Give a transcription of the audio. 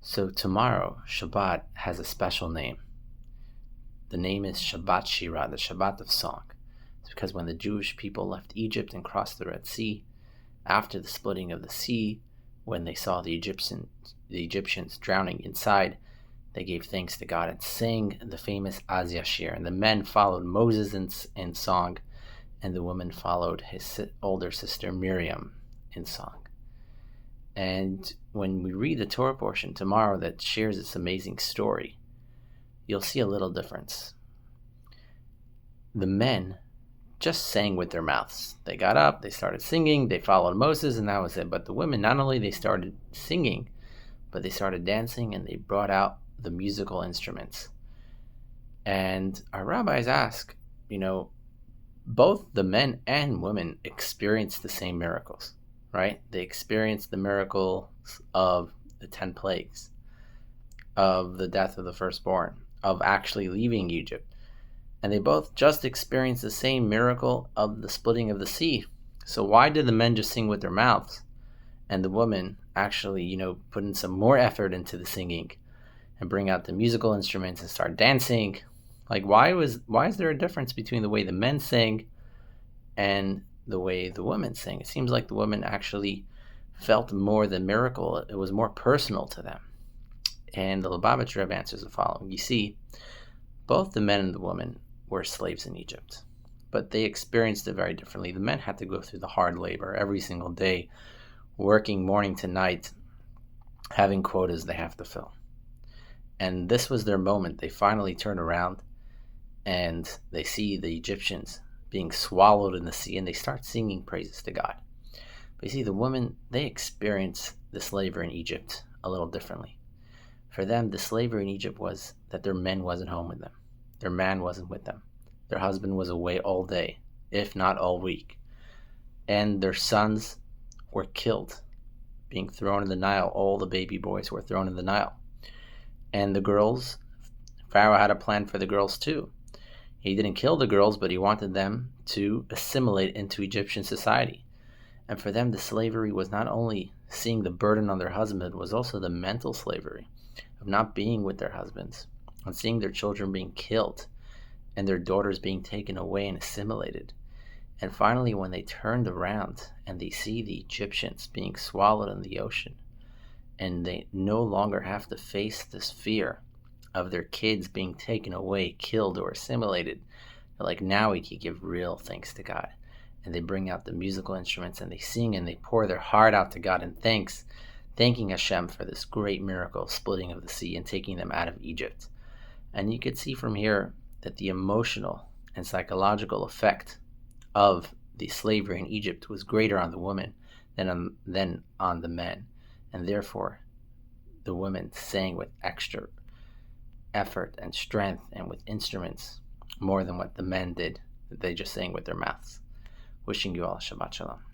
So tomorrow, Shabbat has a special name. The name is Shabbat Shira, the Shabbat of Song. It's because when the Jewish people left Egypt and crossed the Red Sea, after the splitting of the sea, when they saw the Egyptians drowning inside, they gave thanks to God and sang the famous Az Yashir. And the men followed Moses in song, and the women followed his older sister Miriam in song. And when we read the Torah portion tomorrow that shares this amazing story, you'll see a little difference. The men just sang with their mouths. They got up, they started singing, they followed Moses, and that was it. But the women, not only they started singing, but they started dancing and they brought out the musical instruments. And our rabbis ask, both the men and women experienced the same miracles, right? They experienced the miracles of the 10 plagues, of the death of the firstborn, of actually leaving Egypt. And they both just experienced the same miracle of the splitting of the sea. So why did the men just sing with their mouths and the women actually, put in some more effort into the singing and bring out the musical instruments and start dancing? Like, why is there a difference between the way the men sang and the way the women sang? It seems like the women actually felt more the miracle. It was more personal to them. And the Lubavitch Rebbe answers the following. You see, both the men and the women were slaves in Egypt, but they experienced it very differently. The men had to go through the hard labor every single day, working morning to night, having quotas they have to fill. And this was their moment. They finally turn around and they see the Egyptians being swallowed in the sea, and they start singing praises to God. But you see, the women, they experience the slavery in Egypt a little differently. For them, the slavery in Egypt was that their men wasn't home with them. Their man wasn't with them. Their husband was away all day, if not all week. And their sons were killed, being thrown in the Nile. All the baby boys were thrown in the Nile. And the girls, Pharaoh had a plan for the girls too. He didn't kill the girls, but he wanted them to assimilate into Egyptian society. And for them, the slavery was not only seeing the burden on their husband, it was also the mental slavery of not being with their husbands, and seeing their children being killed and their daughters being taken away and assimilated. And finally, when they turned around and they see the Egyptians being swallowed in the ocean, and they no longer have to face this fear of their kids being taken away, killed, or assimilated, they're like, now we can give real thanks to God. And they bring out the musical instruments and they sing and they pour their heart out to God in thanks, thanking Hashem for this great miracle, splitting of the sea and taking them out of Egypt. And you could see from here that the emotional and psychological effect of the slavery in Egypt was greater on the women than on the men. And therefore, the women sang with extra effort and strength and with instruments more than what the men did. They just sang with their mouths. Wishing you all Shabbat Shalom.